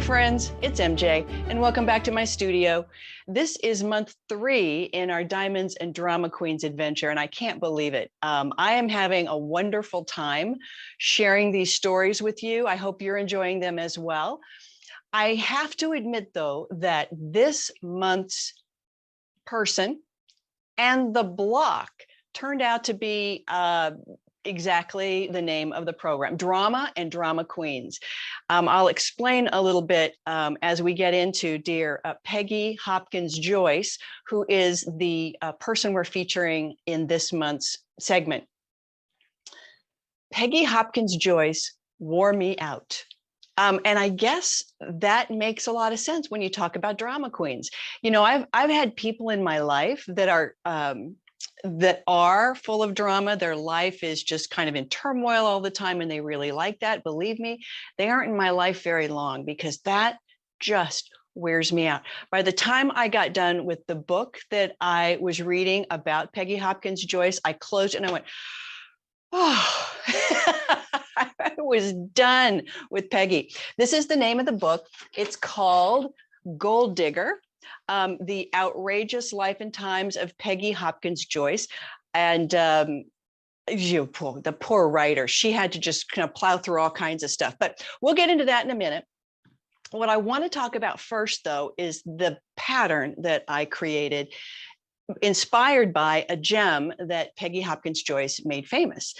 friends, it's MJ, and welcome back to my studio. This is month 3 in our Diamonds and Drama Queens adventure, and I can't believe it. I am having a wonderful time sharing these stories with you. I hope you're enjoying them as well. I have to admit, though, that this month's person and the block turned out to be exactly the name of the program, Drama and Drama Queens. I'll explain a little bit as we get into dear Peggy Hopkins Joyce, who is the person we're featuring in this month's segment. Peggy Hopkins Joyce wore me out. And I guess that makes a lot of sense when you talk about drama queens. You know, I've had people in my life that are full of drama. Their life is just kind of in turmoil all the time, and they really like that. Believe me, they aren't in my life very long because that just wears me out. By the time I got done with the book that I was reading about Peggy Hopkins Joyce, I closed it and I went, oh, I was done with Peggy. This is the name of the book. It's called Gold Digger. The Outrageous Life and Times of Peggy Hopkins Joyce. And the poor writer, she had to just kind of plow through all kinds of stuff. But we'll get into that in a minute. What I want to talk about first, though, is the pattern that I created, inspired by a gem that Peggy Hopkins Joyce made famous.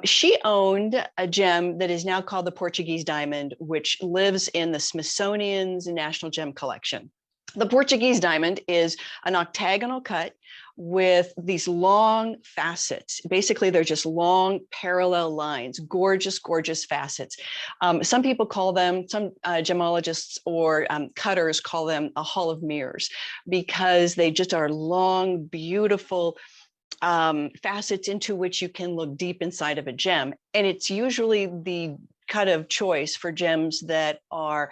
She owned a gem that is now called the Portuguese diamond, which lives in the Smithsonian's National Gem Collection. The Portuguese diamond is an octagonal cut with these long facets. Basically, they're just long parallel lines, gorgeous, gorgeous facets. Some people call them, some gemologists or cutters call them a hall of mirrors because they just are long, beautiful facets into which you can look deep inside of a gem. And it's usually the cut of choice for gems that are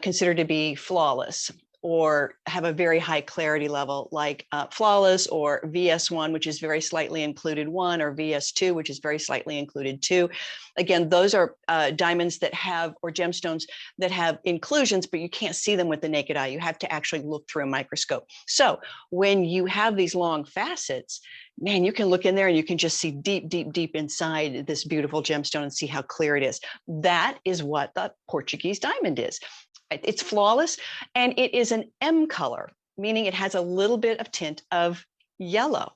considered to be flawless or have a very high clarity level, like flawless or VS1, which is very slightly included 1, or VS2, which is very slightly included 2. Again, those are diamonds that have, or gemstones that have inclusions, but you can't see them with the naked eye. You have to actually look through a microscope. So when you have these long facets, man, you can look in there and you can just see deep, deep, deep inside this beautiful gemstone and see how clear it is. That is what the Portuguese diamond is. It's flawless, and it is an M color, meaning it has a little bit of tint of yellow.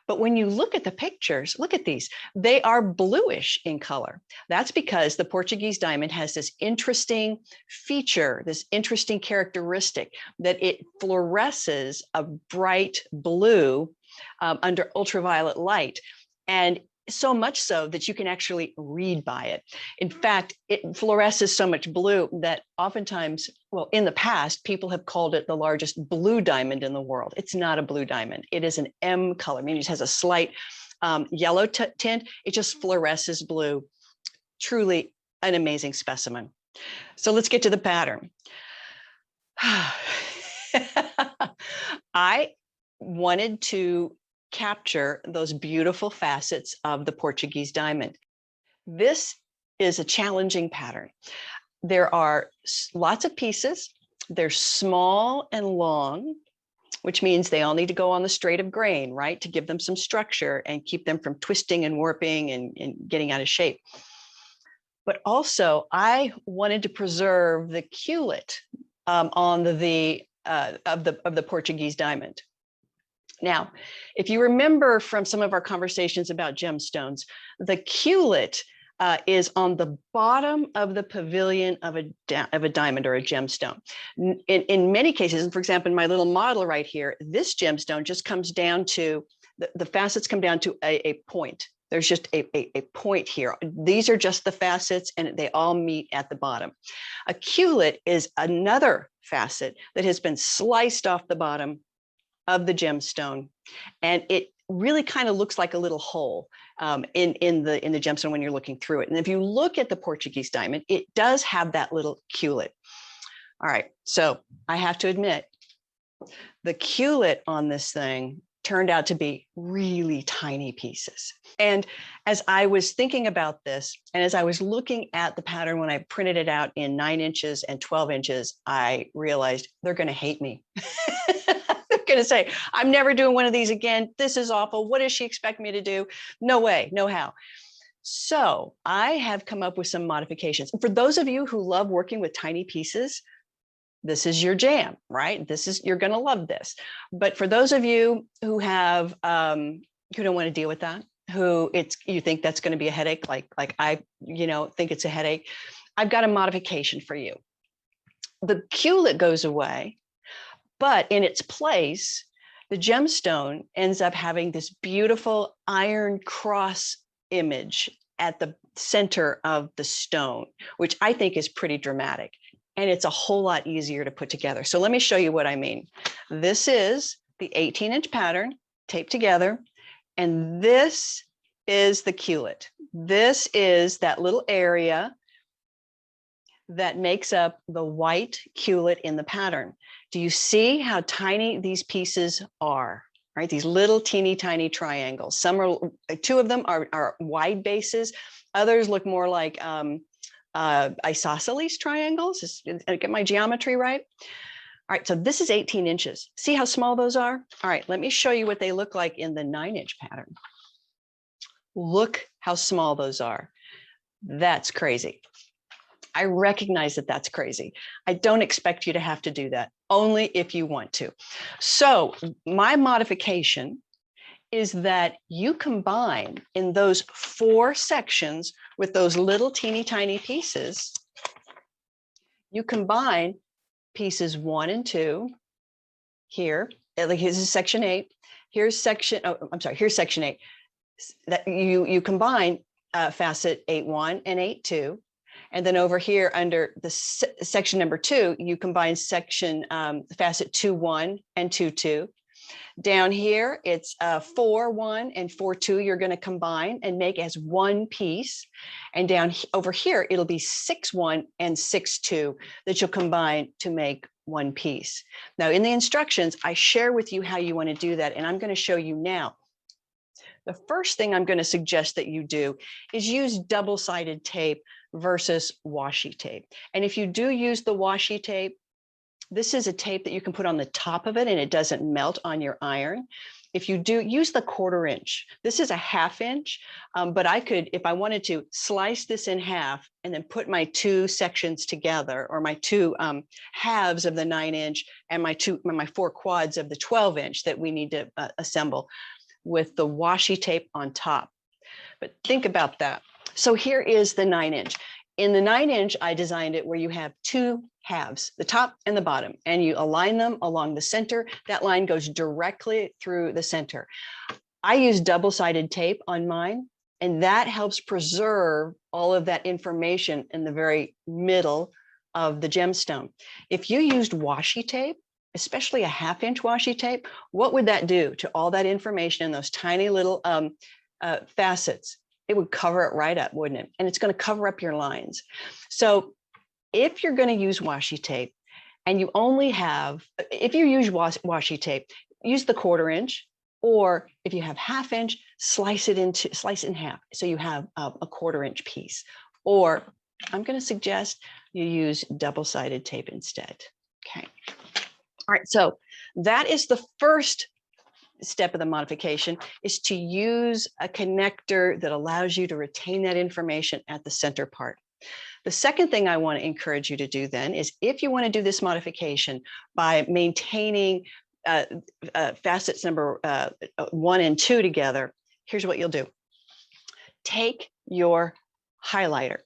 But when you look at the pictures, look at these, they are bluish in color. That's because the Portuguese diamond has this interesting feature, this interesting characteristic that it fluoresces a bright blue under ultraviolet light. And so much so that you can actually read by it. In fact, it fluoresces so much blue that oftentimes, well, in the past, people have called it the largest blue diamond in the world. It's not a blue diamond. It is an M color, meaning it has a slight yellow tint. It just fluoresces blue. Truly an amazing specimen. So let's get to the pattern. I wanted to capture those beautiful facets of the Portuguese diamond. This is a challenging pattern. There are lots of pieces. They're small and long, which means they all need to go on the straight of grain, right? To give them some structure and keep them from twisting and warping and getting out of shape. But also, I wanted to preserve the culet on the Portuguese diamond. Now, if you remember from some of our conversations about gemstones, the culet is on the bottom of the pavilion of a diamond or a gemstone. In many cases, and for example, in my little model right here, this gemstone just comes down to, the facets come down to a point. There's just a point here. These are just the facets and they all meet at the bottom. A culet is another facet that has been sliced off the bottom of the gemstone, and it really kind of looks like a little hole in the gemstone when you're looking through it. And if you look at the Portuguese diamond, it does have that little culet. All right, so I have to admit, the culet on this thing turned out to be really tiny pieces. And as I was thinking about this, and as I was looking at the pattern when I printed it out in 9 inches and 12 inches, I realized they're going to hate me. They're going to say, I'm never doing one of these again. This is awful. What does she expect me to do? No way, no how. So I have come up with some modifications. For those of you who love working with tiny pieces, this is your jam, right? You're going to love this. But for those of you who have, who don't want to deal with that, you think that's going to be a headache, like I, think it's a headache, I've got a modification for you. The culet goes away, but in its place, the gemstone ends up having this beautiful iron cross image at the center of the stone, which I think is pretty dramatic. And it's a whole lot easier to put together. So let me show you what I mean. This is the 18-inch pattern taped together. And this is the culet. This is that little area that makes up the white culet in the pattern. Do you see how tiny these pieces are? Right? These little teeny tiny triangles. Two of them are wide bases. Others look more like isosceles triangles. Did I get my geometry right? All right, so this is 18 inches. See how small those are? All right, let me show you what they look like in the 9-inch pattern. Look how small those are. That's crazy. I recognize that that's crazy. I don't expect you to have to do that, only if you want to. So my modification is that you combine in those 4 sections with those little teeny tiny pieces, you combine pieces 1 and 2 here. Like this is section 8. Here's section, here's section 8. That you combine facet 8-1 and 8-2. And then over here under the section number 2, you combine section facet 2-1 and 2-2. Down here, it's 4-1 and 4-2 you're going to combine and make as one piece. And down over here, it'll be 6-1 and 6-2 that you'll combine to make one piece. Now, in the instructions, I share with you how you want to do that, and I'm going to show you now. The first thing I'm going to suggest that you do is use double-sided tape versus washi tape. And if you do use the washi tape, this is a tape that you can put on the top of it and it doesn't melt on your iron. If you do, use the 1/4 inch. This is a 1/2 inch, but I could, if I wanted to, slice this in half and then put my 2 sections together, or my 2 halves of the 9-inch and my 4 quads of the 12-inch that we need to assemble with the washi tape on top. But think about that. So here is the 9-inch. In the 9-inch, I designed it where you have 2 halves, the top and the bottom, and you align them along the center. That line goes directly through the center. I use double-sided tape on mine, and that helps preserve all of that information in the very middle of the gemstone. If you used washi tape, especially a 1/2 inch washi tape, what would that do to all that information in those tiny little facets? It would cover it right up, wouldn't it? And it's going to cover up your lines. So if you're going to use washi tape and you only have, if you use washi tape, use the 1/4 inch, or if you have 1/2 inch, slice it in half. So you have a 1/4 inch piece, or I'm going to suggest you use double-sided tape instead. Okay. All right. So that is the first step of the modification, is to use a connector that allows you to retain that information at the center part. The second thing I want to encourage you to do then is, if you want to do this modification by maintaining facets number 1 and 2 together, here's what you'll do. Take your highlighter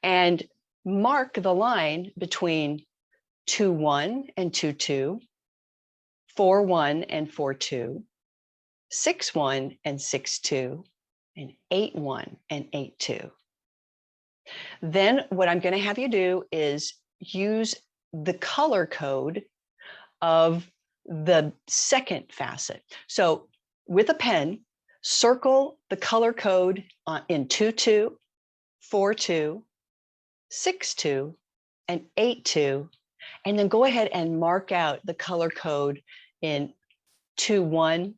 and mark the line between 2-1 and 2-2, 4-1 and 4-2, 6-1 and 6-2, and 8-1 and 8-2. Then what I'm going to have you do is use the color code of the second facet. So with a pen, circle the color code in 2-2, 4-2, 6-2, and 8-2, and then go ahead and mark out the color code in 2-1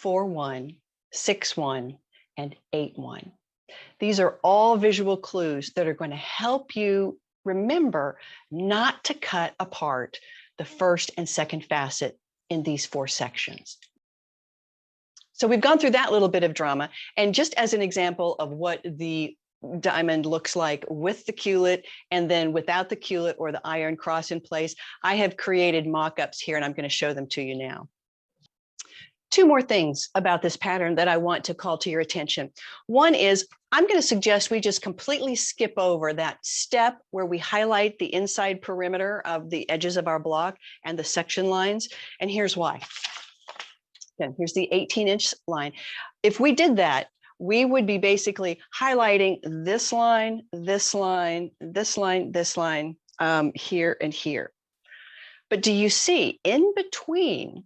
4-1, 6-1, and 8-1. These are all visual clues that are going to help you remember not to cut apart the first and second facet in these 4 sections. So we've gone through that little bit of drama. And just as an example of what the diamond looks like with the culet and then without the culet or the iron cross in place, I have created mock-ups here and I'm going to show them to you now. 2 more things about this pattern that I want to call to your attention. One is I'm going to suggest we just completely skip over that step where we highlight the inside perimeter of the edges of our block and the section lines. And here's why. Again, here's the 18-inch line. If we did that, we would be basically highlighting this line, this line, this line, this line, here and here. But do you see in between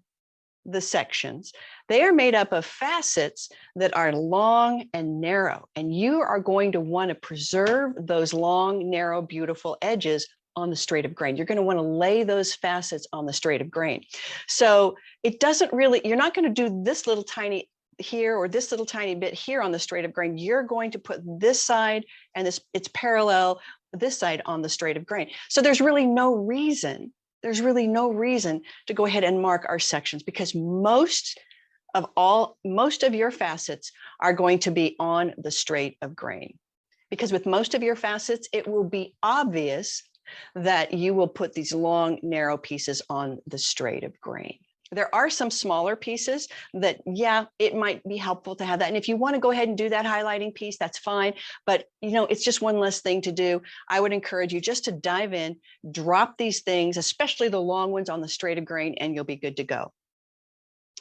the sections, they are made up of facets that are long and narrow, and you are going to want to preserve those long, narrow, beautiful edges on the straight of grain. You're going to want to lay those facets on the straight of grain. So it doesn't really, you're not going to do this little tiny here or this little tiny bit here on the straight of grain. You're going to put this side and this, it's parallel this side on the straight of grain. So there's really no reason to go ahead and mark our sections, because most of your facets are going to be on the straight of grain. Because with most of your facets, it will be obvious that you will put these long, narrow pieces on the straight of grain. There are some smaller pieces that, yeah, it might be helpful to have that. And if you want to go ahead and do that highlighting piece, that's fine. But, you know, it's just one less thing to do. I would encourage you just to dive in, drop these things, especially the long ones on the straight of grain, and you'll be good to go.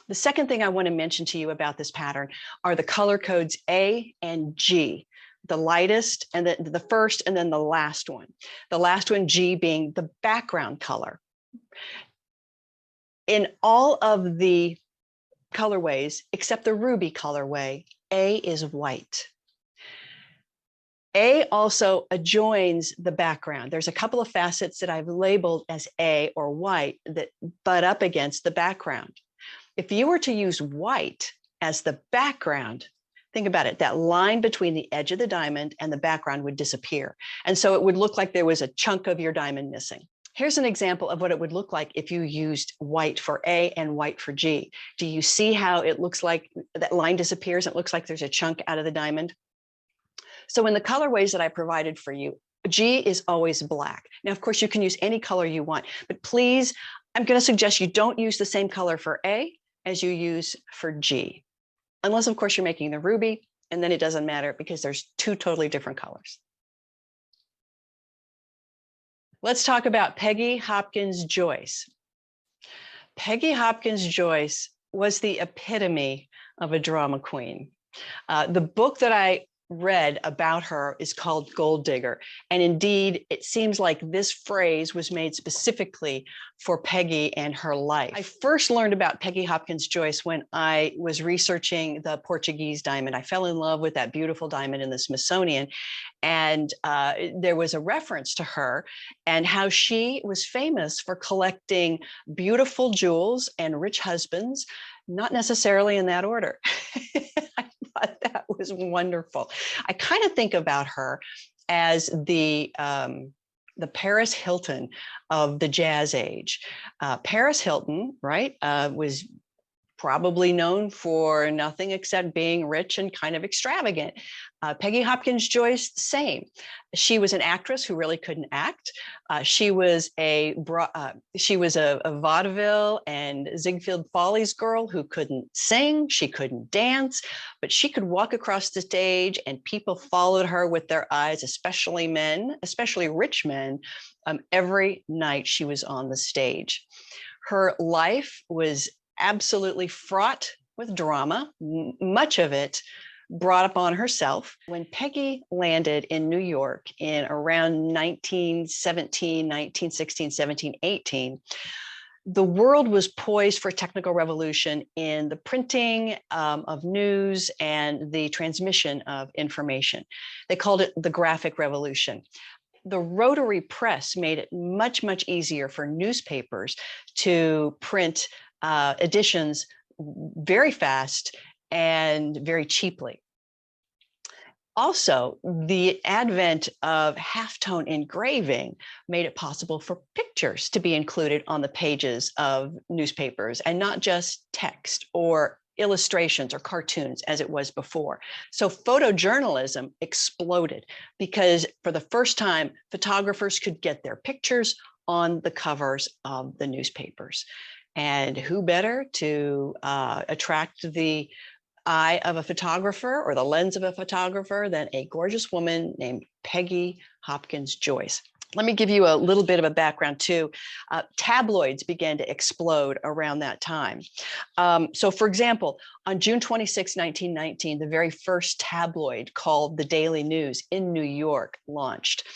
The second thing I want to mention to you about this pattern are the color codes A and G. The lightest and the first and then the last one. The last one, G, being the background color. In all of the colorways, except the ruby colorway, A is white. A also adjoins the background. There's a couple of facets that I've labeled as A or white that butt up against the background. If you were to use white as the background, think about it, that line between the edge of the diamond and the background would disappear. And so it would look like there was a chunk of your diamond missing. Here's an example of what it would look like if you used white for A and white for G. Do you see how it looks like that line disappears? It looks like there's a chunk out of the diamond. So in the colorways that I provided for you, G is always black. Now, of course, you can use any color you want, but please, I'm going to suggest you don't use the same color for A as you use for G. Unless, of course, you're making the ruby, and then it doesn't matter because there's 2 totally different colors. Let's talk about Peggy Hopkins Joyce. Peggy Hopkins Joyce was the epitome of a drama queen. The book that I read about her is called Gold Digger. And indeed, it seems like this phrase was made specifically for Peggy and her life. I first learned about Peggy Hopkins Joyce when I was researching the Portuguese diamond. I fell in love with that beautiful diamond in the Smithsonian. And there was a reference to her and how she was famous for collecting beautiful jewels and rich husbands, not necessarily in that order. I thought that was wonderful. I kind of think about her as the Paris Hilton of the jazz age. Paris Hilton, right, was probably known for nothing except being rich and kind of extravagant. Peggy Hopkins Joyce, same. She was an actress who really couldn't act. She was a vaudeville and Ziegfeld Follies girl who couldn't sing. She couldn't dance, but she could walk across the stage and people followed her with their eyes, especially men, especially rich men, every night she was on the stage. Her life was absolutely fraught with drama, much of it brought upon herself. When Peggy landed in New York in around 1917, 1916, 17, 18, the world was poised for a technical revolution in the printing of news and the transmission of information. They called it the graphic revolution. The rotary press made it much, much easier for newspapers to print editions very fast and very cheaply. Also, the advent of halftone engraving made it possible for pictures to be included on the pages of newspapers and not just text or illustrations or cartoons as it was before. So photojournalism exploded because for the first time, photographers could get their pictures on the covers of the newspapers. And who better to attract the eye of a photographer or the lens of a photographer than a gorgeous woman named Peggy Hopkins Joyce. Let me give you a little bit of a background too. Tabloids began to explode around that time. So for example, on June 26, 1919, the very first tabloid called the Daily News in New York launched.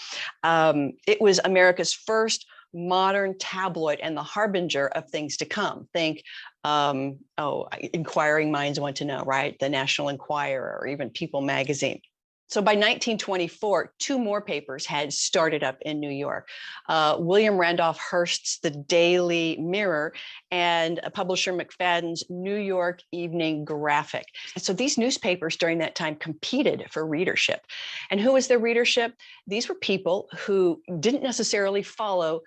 It was America's first modern tabloid and the harbinger of things to come. Think, inquiring minds want to know, right? The National Enquirer or even People magazine. So by 1924, two more papers had started up in New York. William Randolph Hearst's The Daily Mirror and publisher McFadden's New York Evening Graphic. So these newspapers during that time competed for readership. And who was their readership? These were people who didn't necessarily follow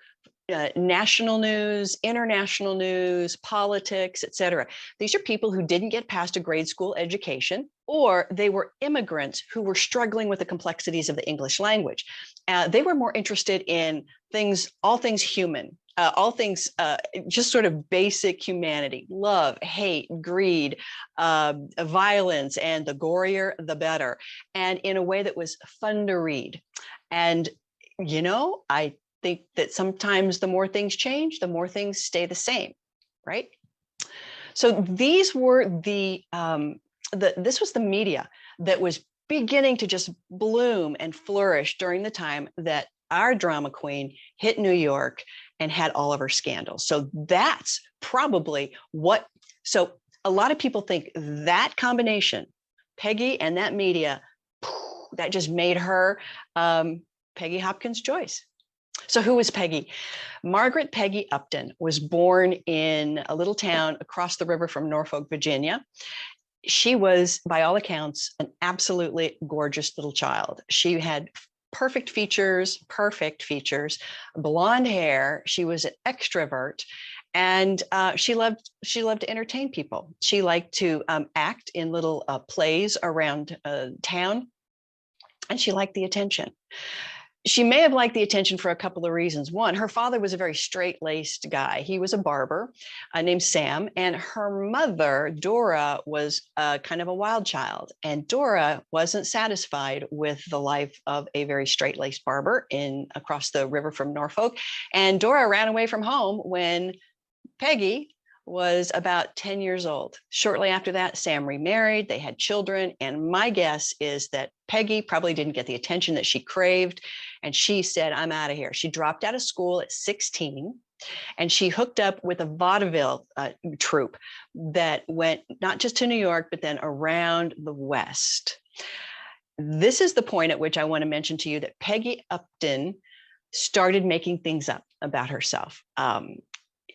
national news, international news, politics, etc. These are people who didn't get past a grade school education, or they were immigrants who were struggling with the complexities of the English language. They were more interested in things, all things human, all things just sort of basic humanity, love, hate, greed, violence, and the gorier, the better, and in a way that was fun to read. And, you know, I think that sometimes the more things change, the more things stay the same, right? So these were this was the media that was beginning to just bloom and flourish during the time that our drama queen hit New York and had all of her scandals. So that's probably so a lot of people think that combination, Peggy and that media, that just made her Peggy Hopkins Joyce. So who was Peggy? Margaret Peggy Upton was born in a little town across the river from Norfolk, Virginia. She was, by all accounts, an absolutely gorgeous little child. She had perfect features, blonde hair. She was an extrovert, and she loved to entertain people. She liked to act in little plays around town, and she liked the attention. She may have liked the attention for a couple of reasons. One, her father was a very straight-laced guy. He was a barber named Sam, and her mother, Dora, was kind of a wild child. And Dora wasn't satisfied with the life of a very straight-laced barber across the river from Norfolk. And Dora ran away from home when Peggy was about 10 years old. Shortly after that, Sam remarried, they had children, and my guess is that Peggy probably didn't get the attention that she craved, and she said, I'm out of here. She dropped out of school at 16, and she hooked up with a vaudeville troupe that went not just to New York, but then around the West. This is the point at which I want to mention to you that Peggy Upton started making things up about herself.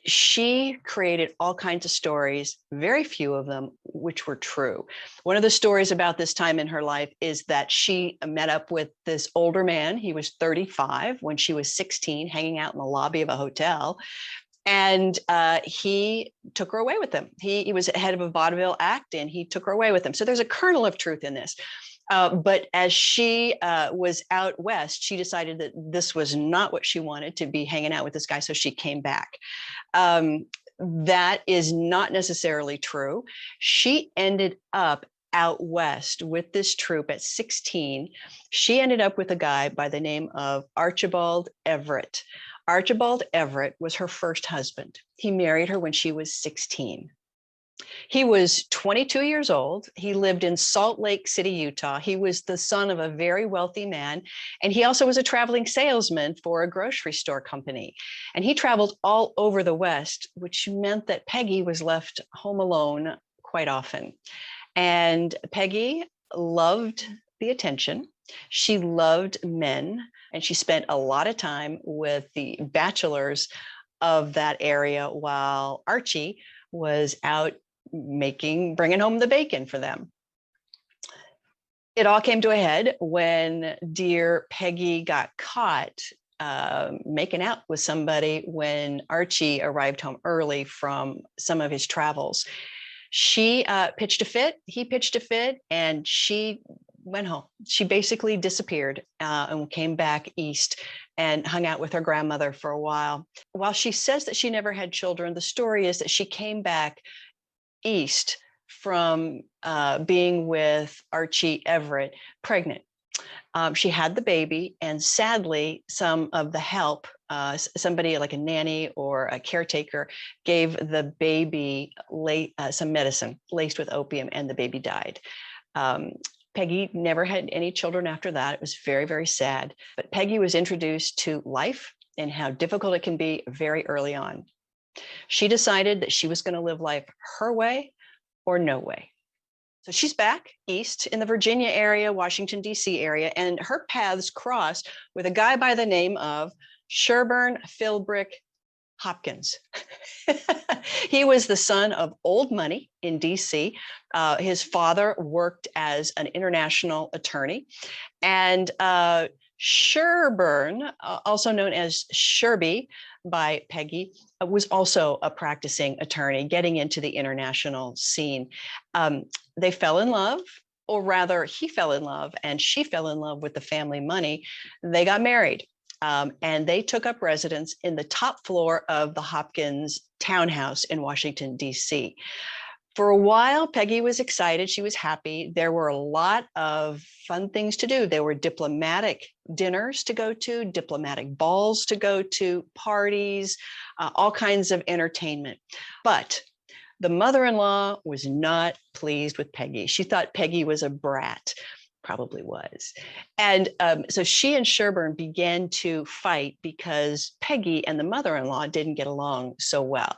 She created all kinds of stories, very few of them which were true. One of the stories about this time in her life is that she met up with this older man. He was 35 when she was 16, hanging out in the lobby of a hotel. And he took her away with him. He was head of a vaudeville act, and he took her away with him. So there's a kernel of truth in this. But as she was out west, she decided that this was not what she wanted, to be hanging out with this guy. So she came back. That is not necessarily true. She ended up out west with this troupe at 16. She ended up with a guy by the name of Archibald Everett. Archibald Everett was her first husband. He married her when she was 16. He was 22 years old. He lived in Salt Lake City, Utah. He was the son of a very wealthy man, and he also was a traveling salesman for a grocery store company. And he traveled all over the West, which meant that Peggy was left home alone quite often. And Peggy loved the attention. She loved men, and she spent a lot of time with the bachelors of that area while Archie was out bringing home the bacon for them. It all came to a head when dear Peggy got caught making out with somebody when Archie arrived home early from some of his travels. She pitched a fit, he pitched a fit, and she went home. She basically disappeared and came back east and hung out with her grandmother for a while. While she says that she never had children, the story is that she came back east from being with Archie Everett pregnant. She had the baby, and sadly, some of the help, somebody like a nanny or a caretaker, gave the baby some medicine laced with opium, and the baby died. Peggy never had any children after that. It was very, very sad. But Peggy was introduced to life and how difficult it can be very early on. She decided that she was going to live life her way or no way. So she's back east in the Virginia area, Washington, D.C. area, and her paths cross with a guy by the name of Sherburne Philbrick Hopkins. He was the son of old money in D.C. His father worked as an international attorney, and Sherburne, also known as Sherby by Peggy, was also a practicing attorney, getting into the international scene. They fell in love, or rather, he fell in love and she fell in love with the family money. They got married, and they took up residence in the top floor of the Hopkins townhouse in Washington, D.C. For a while, Peggy was excited. She was happy. There were a lot of fun things to do. There were diplomatic dinners to go to, diplomatic balls to go to, parties, all kinds of entertainment. But the mother-in-law was not pleased with Peggy. She thought Peggy was a brat. Probably was. And so she and Sherburne began to fight because Peggy and the mother-in-law didn't get along so well.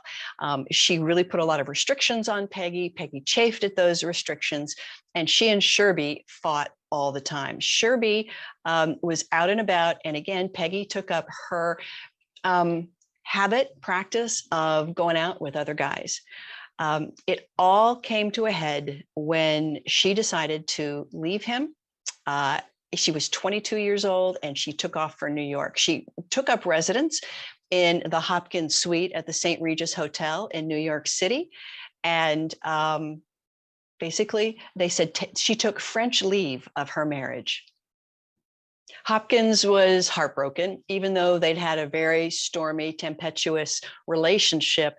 She really put a lot of restrictions on Peggy. Peggy chafed at those restrictions, and she and Sherby fought all the time. Sherby was out and about, and again, Peggy took up her practice of going out with other guys. It all came to a head when she decided to leave him. She was 22 years old, and she took off for New York. She took up residence in the Hopkins suite at the St. Regis Hotel in New York City. And basically, they said she took French leave of her marriage. Hopkins was heartbroken, even though they'd had a very stormy, tempestuous relationship.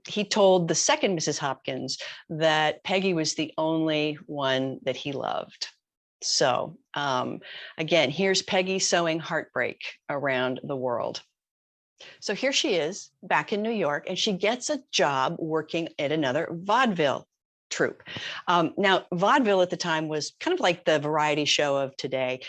He told the second Mrs. Hopkins that Peggy was the only one that he loved. So again, here's Peggy sowing heartbreak around the world. So here she is back in New York, and she gets a job working at another vaudeville troupe. Now, vaudeville at the time was kind of like the variety show of today.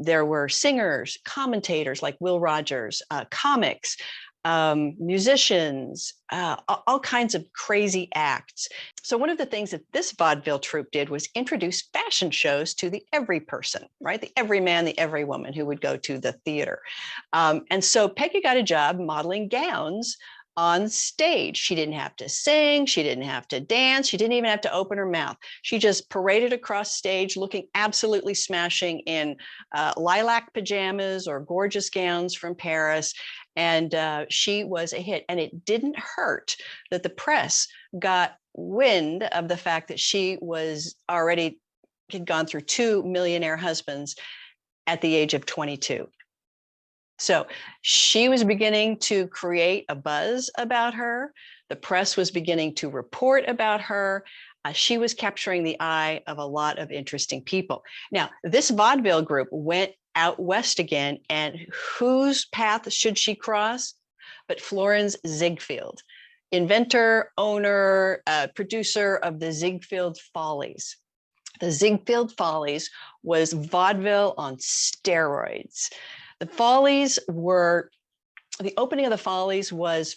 There were singers, commentators like Will Rogers, comics, musicians, all kinds of crazy acts. So one of the things that this vaudeville troupe did was introduce fashion shows to the every person, right? The every man, the every woman who would go to the theater. And so Peggy got a job modeling gowns on stage. She didn't have to sing. She didn't have to dance. She didn't even have to open her mouth. She just paraded across stage looking absolutely smashing in lilac pajamas or gorgeous gowns from Paris. And she was a hit. And it didn't hurt that the press got wind of the fact that she had gone through 2 millionaire husbands at the age of 22. So she was beginning to create a buzz about her. The press was beginning to report about her. She was capturing the eye of a lot of interesting people. Now, this vaudeville group went out west again, and whose path should she cross but Florence Ziegfeld, inventor, owner, producer of the Ziegfeld Follies. The Ziegfeld Follies was vaudeville on steroids. The opening of the Follies was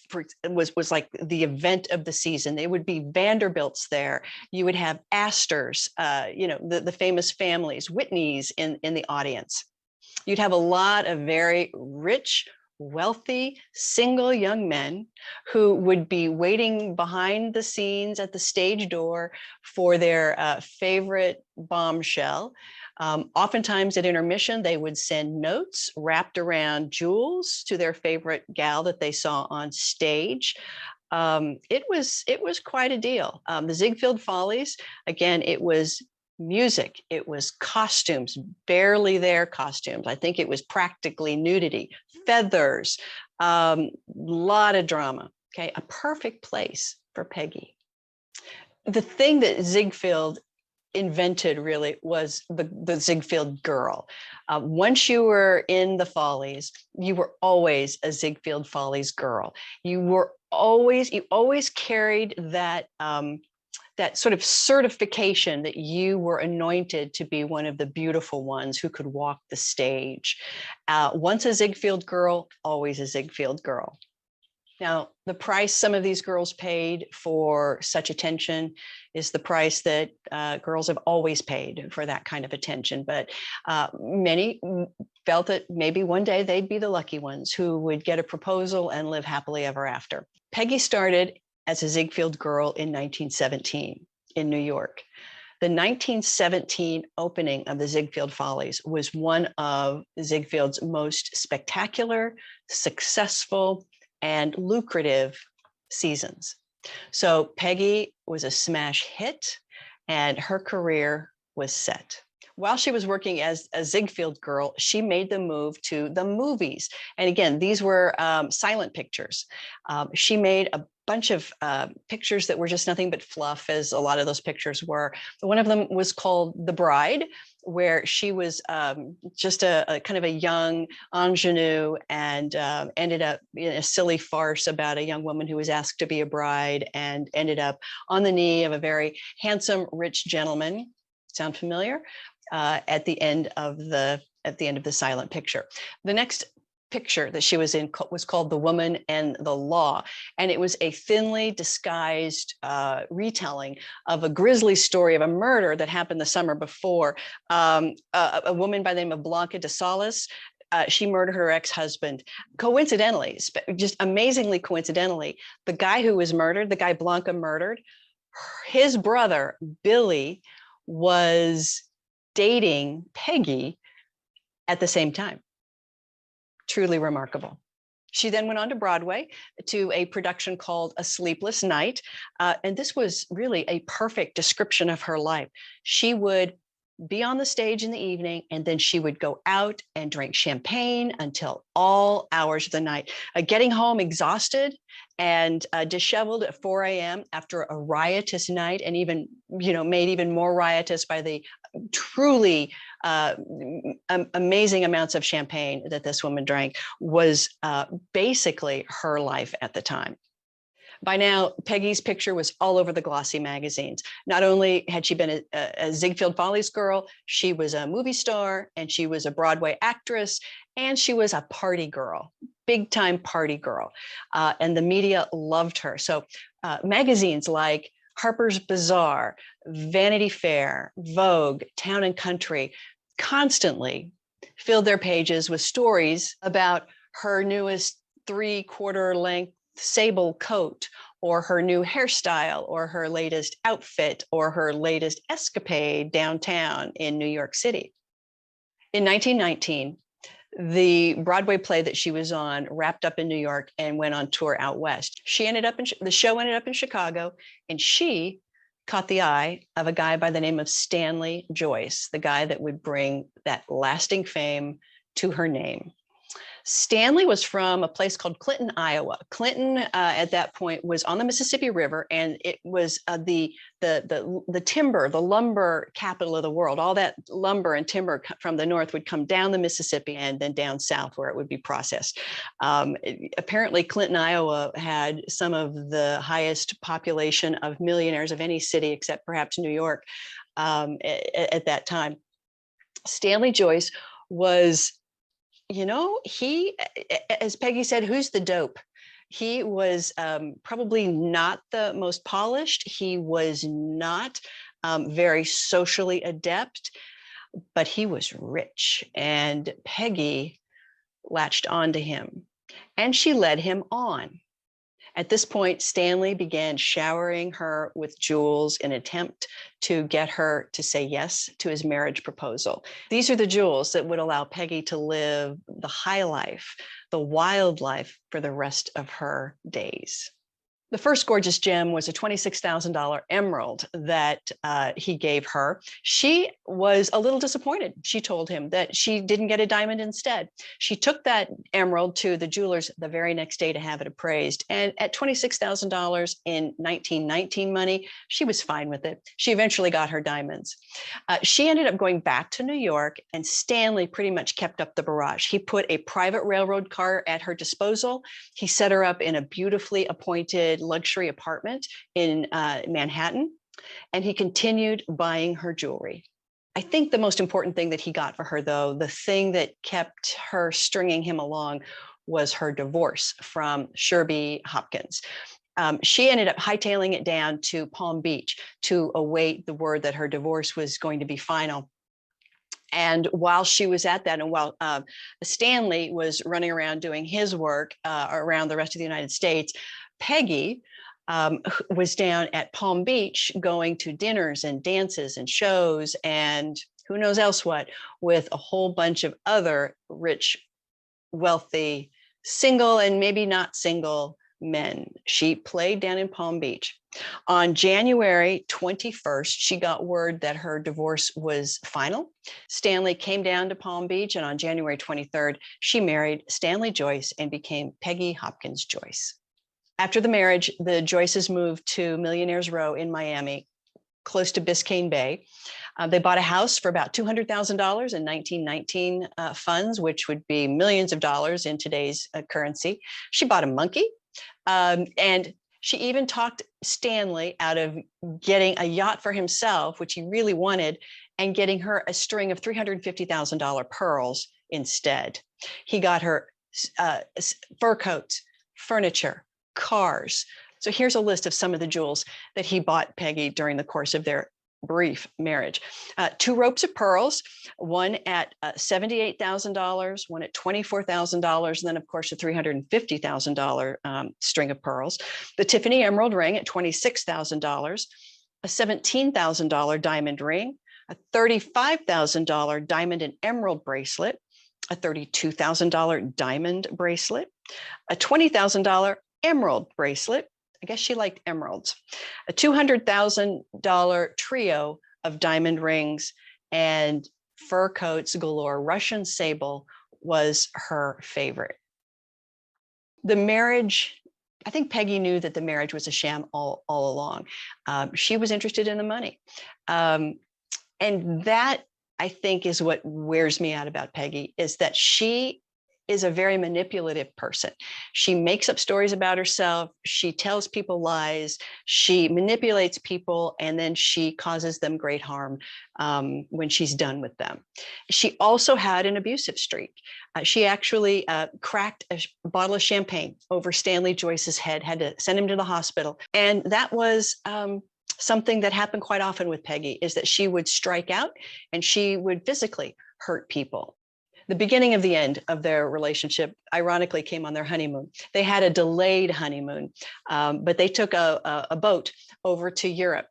like the event of the season. They would be Vanderbilts there. You would have Astors, the famous families, Whitneys in the audience. You'd have a lot of very rich, wealthy, single young men who would be waiting behind the scenes at the stage door for their favorite bombshell. Oftentimes at intermission, they would send notes wrapped around jewels to their favorite gal that they saw on stage. It was quite a deal. The Ziegfeld Follies, again, it was music, it was costumes, barely their costumes. I think it was practically nudity, feathers, lot of drama. Okay, a perfect place for Peggy. The thing that Ziegfeld invented really was the Ziegfeld girl. Once you were in the Follies, you were always a Ziegfeld Follies girl. You always carried that that sort of certification that you were anointed to be one of the beautiful ones who could walk the stage. Once a Ziegfeld girl, always a Ziegfeld girl. Now, the price some of these girls paid for such attention is the price that girls have always paid for that kind of attention. But many felt that maybe one day they'd be the lucky ones who would get a proposal and live happily ever after. Peggy started as a Ziegfeld girl in 1917 in New York. The 1917 opening of the Ziegfeld Follies was one of Ziegfeld's most spectacular, successful, and lucrative seasons. So Peggy was a smash hit and her career was set. While she was working as a Ziegfeld girl, she made the move to the movies. And again, these were silent pictures. She made a bunch of pictures that were just nothing but fluff, as a lot of those pictures were. One of them was called The Bride, where she was just a kind of a young ingenue and ended up in a silly farce about a young woman who was asked to be a bride and ended up on the knee of a very handsome, rich gentleman. Sound familiar? At the end of the silent picture. The next picture that she was in was called The Woman and the Law, and it was a thinly disguised retelling of a grisly story of a murder that happened the summer before. A woman by the name of Blanca de Salas, she murdered her ex-husband. Coincidentally, just amazingly coincidentally, the guy who was murdered, the guy Blanca murdered, his brother Billy was dating Peggy at the same time. Truly remarkable. She then went on to Broadway to a production called A Sleepless Night. And this was really a perfect description of her life. She would be on the stage in the evening, and then she would go out and drink champagne until all hours of the night, getting home exhausted and disheveled at 4 a.m. after a riotous night, and even, made even more riotous by the truly amazing amounts of champagne that this woman drank, was basically her life at the time. By now, Peggy's picture was all over the glossy magazines. Not only had she been a Ziegfeld Follies girl, she was a movie star, and she was a Broadway actress, and she was a party girl, big time party girl. And the media loved her. So magazines like Harper's Bazaar, Vanity Fair, Vogue, Town and Country constantly filled their pages with stories about her newest 3/4 length sable coat, or her new hairstyle, or her latest outfit, or her latest escapade downtown in New York City. In 1919, the Broadway play that she was on wrapped up in New York and went on tour out west. The show ended up in Chicago, and she caught the eye of a guy by the name of Stanley Joyce, the guy that would bring that lasting fame to her name. Stanley was from a place called Clinton, Iowa. Clinton, at that point, was on the Mississippi River, and it was the timber, the lumber capital of the world. All that lumber and timber from the north would come down the Mississippi and then down south, where it would be processed. Apparently, Clinton, Iowa, had some of the highest population of millionaires of any city, except perhaps New York, at that time. Stanley Joyce was, he, as Peggy said, who's the dope? He was probably not the most polished. He was not very socially adept, but he was rich, and Peggy latched onto him. and she led him on. At this point, Stanley began showering her with jewels in an attempt to get her to say yes to his marriage proposal. These are the jewels that would allow Peggy to live the high life, the wild life for the rest of her days. The first gorgeous gem was a $26,000 emerald that he gave her. She was a little disappointed. She told him that she didn't get a diamond instead. She took that emerald to the jewelers the very next day to have it appraised. And at $26,000 in 1919 money, she was fine with it. She eventually got her diamonds. She ended up going back to New York, and Stanley pretty much kept up the barrage. He put a private railroad car at her disposal. He set her up in a beautifully appointed luxury apartment in Manhattan, and he continued buying her jewelry. I think the most important thing that he got for her, though, the thing that kept her stringing him along, was her divorce from Sherby Hopkins. She ended up hightailing it down to Palm Beach to await the word that her divorce was going to be final. And while she was at that, and while Stanley was running around doing his work around the rest of the United States, Peggy was down at Palm Beach going to dinners and dances and shows and who knows else what, with a whole bunch of other rich, wealthy, single and maybe not single men. She played down in Palm Beach. On January 21st, she got word that her divorce was final. Stanley came down to Palm Beach, and on January 23rd, she married Stanley Joyce and became Peggy Hopkins Joyce. After the marriage, the Joyces moved to Millionaires Row in Miami, close to Biscayne Bay. They bought a house for about $200,000 in 1919 funds, which would be millions of dollars in today's currency. She bought a monkey, and she even talked Stanley out of getting a yacht for himself, which he really wanted, and getting her a string of $350,000 pearls instead. He got her fur coats, furniture, cars. So here's a list of some of the jewels that he bought Peggy during the course of their brief marriage. 2 ropes of pearls, one at $78,000, one at $24,000, and then of course a $350,000 string of pearls. The Tiffany emerald ring at $26,000, a $17,000 diamond ring, a $35,000 diamond and emerald bracelet, a $32,000 diamond bracelet, a $20,000 emerald bracelet. I guess she liked emeralds. A $200,000 trio of diamond rings and fur coats galore. Russian sable was her favorite. The marriage, I think Peggy knew that the marriage was a sham all along. She was interested in the money. And that, I think, is what wears me out about Peggy, is that she is a very manipulative person. She makes up stories about herself. She tells people lies. She manipulates people, and then she causes them great harm when she's done with them. She also had an abusive streak. She actually cracked a bottle of champagne over Stanley Joyce's head, had to send him to the hospital. And that was something that happened quite often with Peggy, is that she would strike out and she would physically hurt people. The beginning of the end of their relationship, ironically, came on their honeymoon. They had a delayed honeymoon, but they took a boat over to Europe.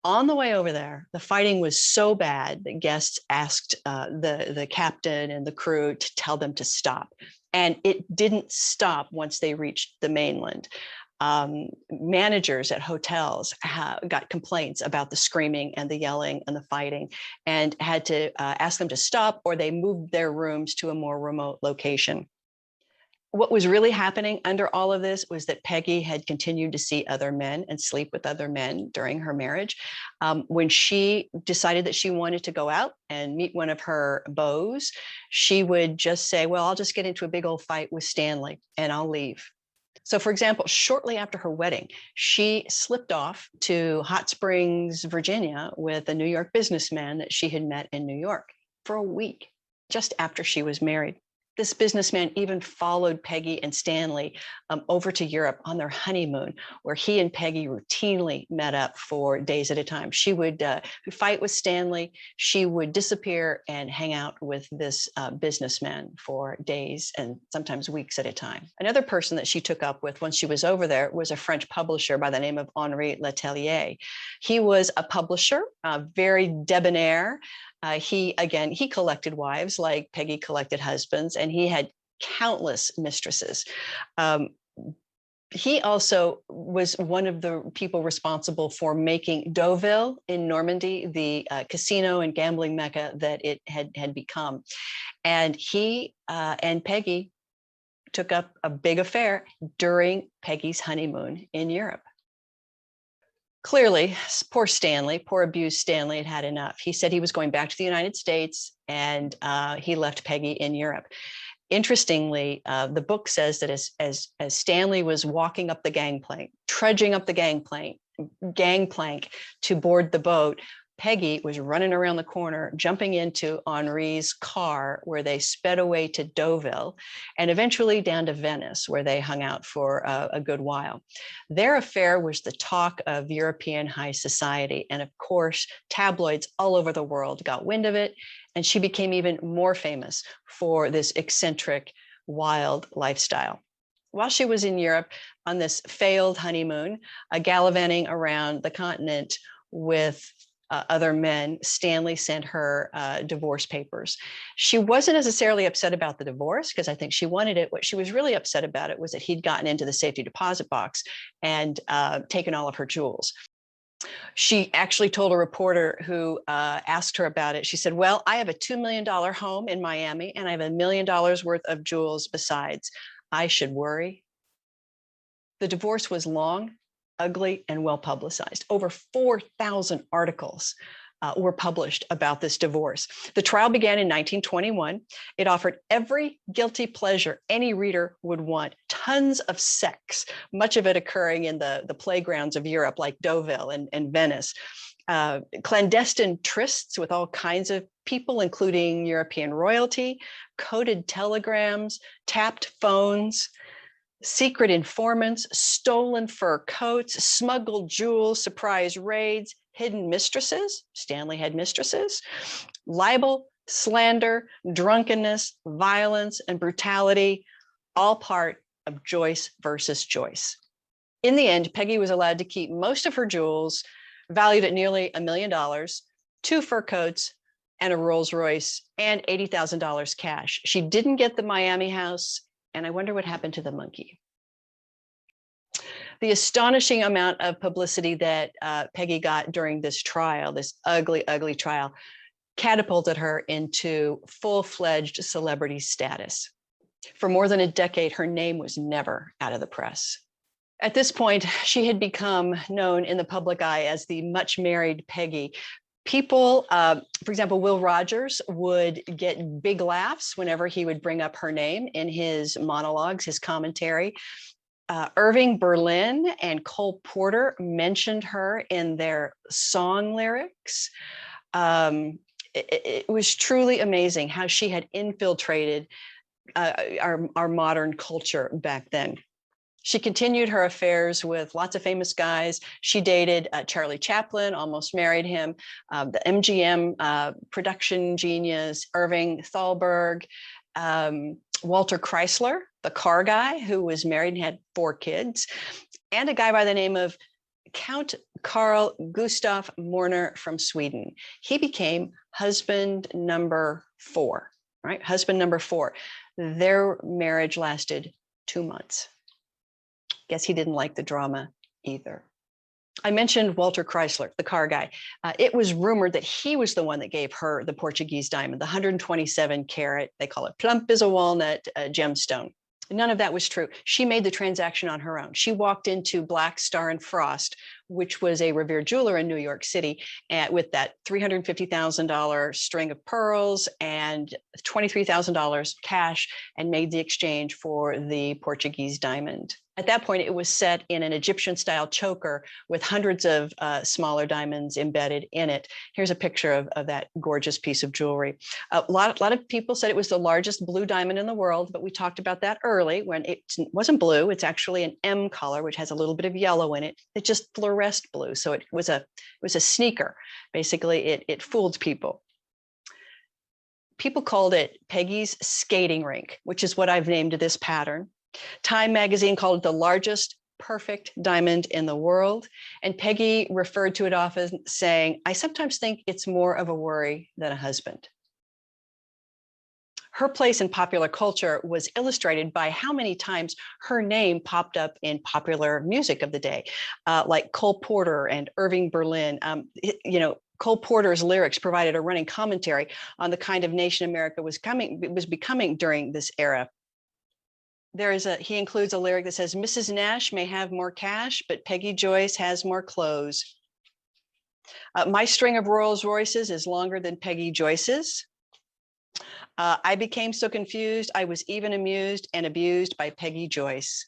On the way over there, the fighting was so bad that guests asked the captain and the crew to tell them to stop. And it didn't stop once they reached the mainland. Managers at hotels got complaints about the screaming and the yelling and the fighting, and had to ask them to stop, or they moved their rooms to a more remote location. What was really happening under all of this was that Peggy had continued to see other men and sleep with other men during her marriage. When she decided that she wanted to go out and meet one of her beaux, she would just say, well, I'll just get into a big old fight with Stanley and I'll leave. So, for example, shortly after her wedding, she slipped off to Hot Springs, Virginia, with a New York businessman that she had met in New York for a week, just after she was married. This businessman even followed Peggy and Stanley over to Europe on their honeymoon, where he and Peggy routinely met up for days at a time. She would fight with Stanley. She would disappear and hang out with this businessman for days and sometimes weeks at a time. Another person that she took up with when she was over there was a French publisher by the name of Henri Letellier. He was a publisher, very debonair. He collected wives like Peggy collected husbands, and he had countless mistresses. He also was one of the people responsible for making Deauville in Normandy the casino and gambling mecca that it had become. And he and Peggy took up a big affair during Peggy's honeymoon in Europe. Clearly, poor Stanley, poor abused Stanley had had enough. He said he was going back to the United States, and he left Peggy in Europe. Interestingly, the book says that as Stanley was walking up the gangplank, trudging up the gangplank to board the boat, Peggy was running around the corner, jumping into Henri's car, where they sped away to Deauville and eventually down to Venice, where they hung out for a good while. Their affair was the talk of European high society. And of course, tabloids all over the world got wind of it. And she became even more famous for this eccentric, wild lifestyle. While she was in Europe on this failed honeymoon, gallivanting around the continent with other men, Stanley sent her divorce papers. She wasn't necessarily upset about the divorce, because I think she wanted it. What she was really upset about it was that he'd gotten into the safety deposit box and taken all of her jewels. She actually told a reporter who asked her about it, she said, well, I have a $2 million home in Miami, and I have $1 million worth of jewels besides. I should worry. The divorce was long, ugly, and well publicized. Over 4,000 articles were published about this divorce. The trial began in 1921. It offered every guilty pleasure any reader would want: tons of sex, much of it occurring in the playgrounds of Europe, like Deauville and Venice. Clandestine trysts with all kinds of people, including European royalty, coded telegrams, tapped phones, secret informants, stolen fur coats, smuggled jewels, surprise raids, hidden mistresses. Stanley had mistresses. Libel, slander, drunkenness, violence, and brutality, all part of Joyce versus Joyce. In the end, Peggy was allowed to keep most of her jewels, valued at nearly $1 million, 2 fur coats, and a Rolls Royce, and $80,000 cash. She didn't get the Miami house, and I wonder what happened to the monkey. The astonishing amount of publicity that Peggy got during this trial, this ugly, ugly trial, catapulted her into full-fledged celebrity status. For more than a decade, her name was never out of the press. At this point, she had become known in the public eye as the much-married Peggy. People, for example, Will Rogers would get big laughs whenever he would bring up her name in his monologues, his commentary. Irving Berlin and Cole Porter mentioned her in their song lyrics. It was truly amazing how she had infiltrated our modern culture back then. She continued her affairs with lots of famous guys. She dated Charlie Chaplin, almost married him, the MGM production genius, Irving Thalberg, Walter Chrysler, the car guy who was married and had 4 kids, and a guy by the name of Count Carl Gustav Morner from Sweden. He became husband number 4, right? Husband number 4. Their marriage lasted 2 months. Guess he didn't like the drama either. I mentioned Walter Chrysler, the car guy. It was rumored that he was the one that gave her the Portuguese diamond, the 127 carat, they call it plump as a walnut gemstone. None of that was true. She made the transaction on her own. She walked into Black Star and Frost, which was a revered jeweler in New York City, with that $350,000 string of pearls and $23,000 cash, and made the exchange for the Portuguese diamond. At that point, it was set in an Egyptian-style choker with hundreds of smaller diamonds embedded in it. Here's a picture of that gorgeous piece of jewelry. A lot of people said it was the largest blue diamond in the world, but we talked about that early when it wasn't blue. It's actually an M color, which has a little bit of yellow in it. It just fluoresced blue, so it was a sneaker. Basically, it fooled people. People called it Peggy's skating rink, which is what I've named this pattern. Time magazine called it the largest perfect diamond in the world. And Peggy referred to it often, saying, "I sometimes think it's more of a worry than a husband." Her place in popular culture was illustrated by how many times her name popped up in popular music of the day, like Cole Porter and Irving Berlin. Cole Porter's lyrics provided a running commentary on the kind of nation America was becoming during this era. He includes a lyric that says, "Mrs. Nash may have more cash, but Peggy Joyce has more clothes. My string of Rolls Royces is longer than Peggy Joyce's. I became so confused, I was even amused and abused by Peggy Joyce."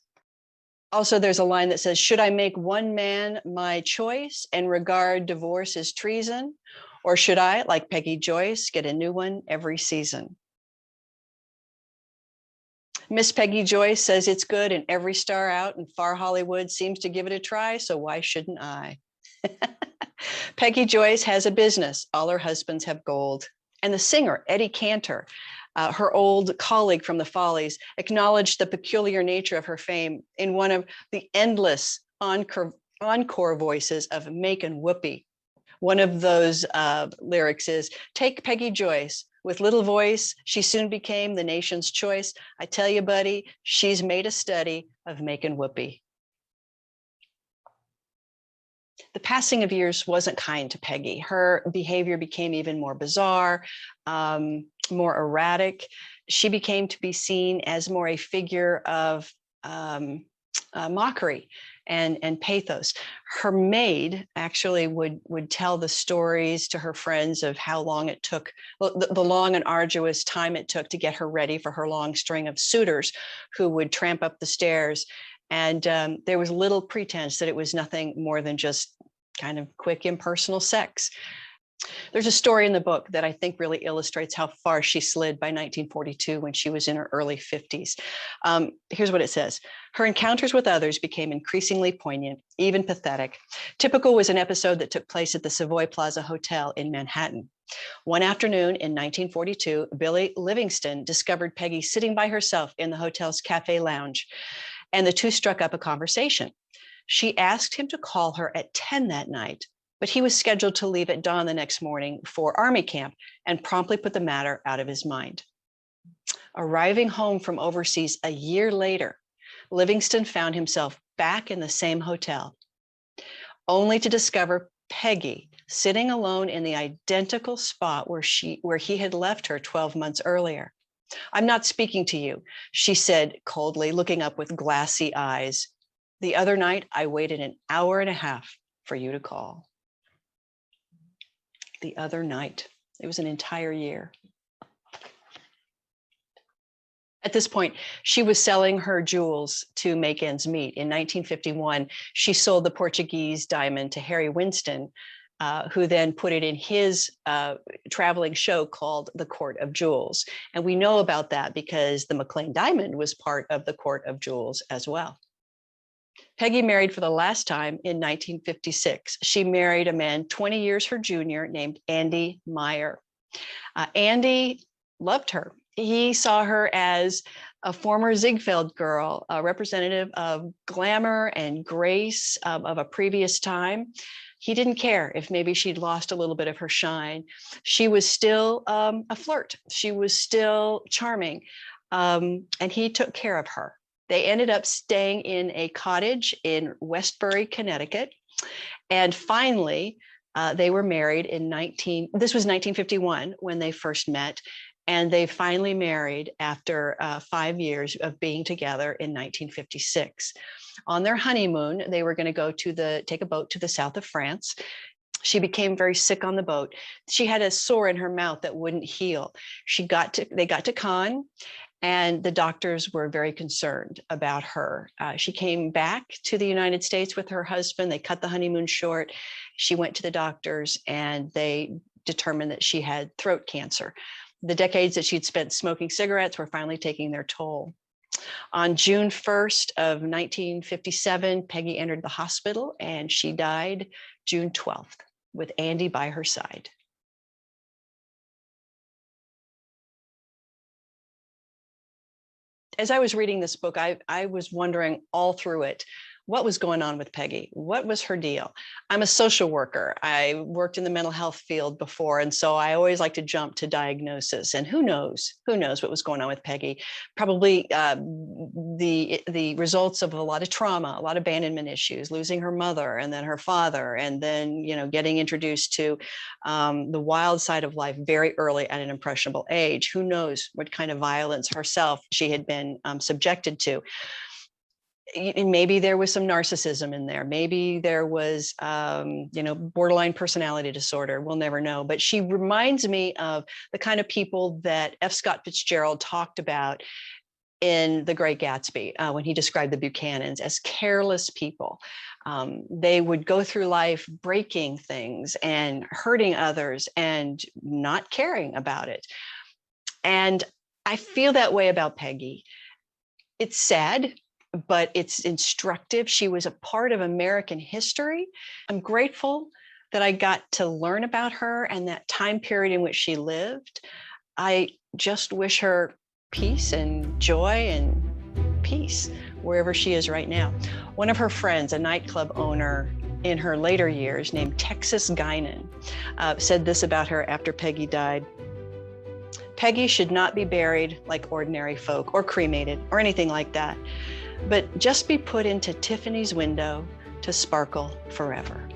Also, there's a line that says, "Should I make one man my choice and regard divorce as treason? Or should I, like Peggy Joyce, get a new one every season?" Miss Peggy Joyce says it's good, and every star out in far Hollywood seems to give it a try, so why shouldn't I? Peggy Joyce has a business. All her husbands have gold. And the singer, Eddie Cantor, her old colleague from the Follies, acknowledged the peculiar nature of her fame in one of the endless encore voices of Macon Whoopi. One of those lyrics is, "Take Peggy Joyce. With little voice, she soon became the nation's choice. I tell you, buddy, she's made a study of making whoopee." The passing of years wasn't kind to Peggy. Her behavior became even more bizarre, more erratic. She became to be seen as more a figure of mockery and pathos. Her maid actually would tell the stories to her friends of how long it took, the long and arduous time it took to get her ready for her long string of suitors who would tramp up the stairs. And there was little pretense that it was nothing more than just kind of quick impersonal sex. There's a story in the book that I think really illustrates how far she slid by 1942 when she was in her early 50s. Here's what it says. Her encounters with others became increasingly poignant, even pathetic. Typical was an episode that took place at the Savoy Plaza Hotel in Manhattan. One afternoon in 1942, Billy Livingston discovered Peggy sitting by herself in the hotel's cafe lounge, and the two struck up a conversation. She asked him to call her at 10 that night, but he was scheduled to leave at dawn the next morning for Army camp and promptly put the matter out of his mind. Arriving home from overseas a year later, Livingston found himself back in the same hotel, only to discover Peggy sitting alone in the identical spot where he had left her 12 months earlier. "I'm not speaking to you," she said coldly, looking up with glassy eyes. "The other night, I waited an hour and a half for you to call." The other night. It was an entire year. At this point, she was selling her jewels to make ends meet. In 1951, she sold the Portuguese diamond to Harry Winston, who then put it in his traveling show called The Court of Jewels. And we know about that because the McLean diamond was part of the Court of Jewels as well. Peggy married for the last time in 1956. She married a man 20 years her junior named Andy Meyer. Andy loved her. He saw her as a former Ziegfeld girl, a representative of glamour and grace of a previous time. He didn't care if maybe she'd lost a little bit of her shine. She was still a flirt. She was still charming, and he took care of her. They ended up staying in a cottage in Westbury, Connecticut. And finally, they were married this was 1951 when they first met. And they finally married after 5 years of being together in 1956. On their honeymoon, they were going to go take a boat to the south of France. She became very sick on the boat. She had a sore in her mouth that wouldn't heal. They got to Cannes, And the doctors were very concerned about her. She came back to the United States with her husband. They cut the honeymoon short. She went to the doctors and they determined that she had throat cancer. The decades that she'd spent smoking cigarettes were finally taking their toll. On June 1st of 1957, Peggy entered the hospital and she died June 12th with Andy by her side. As I was reading this book, I was wondering all through it, what was going on with Peggy? What was her deal? I'm a social worker. I worked in the mental health field before. And so I always like to jump to diagnosis. And who knows what was going on with Peggy? Probably the results of a lot of trauma, a lot of abandonment issues, losing her mother and then her father, and then, getting introduced to the wild side of life very early at an impressionable age. Who knows what kind of violence herself she had been subjected to. Maybe there was some narcissism in there. Maybe there was, borderline personality disorder. We'll never know. But she reminds me of the kind of people that F. Scott Fitzgerald talked about in The Great Gatsby, when he described the Buchanans as careless people. They would go through life breaking things and hurting others and not caring about it. And I feel that way about Peggy. It's sad, but it's instructive. She was a part of American history. I'm grateful that I got to learn about her and that time period in which she lived. I just wish her peace and joy and peace wherever she is right now. One of her friends, a nightclub owner in her later years named Texas Guinan, said this about her after Peggy died. Peggy should not be buried like ordinary folk or cremated or anything like that, but just be put into Tiffany's window to sparkle forever.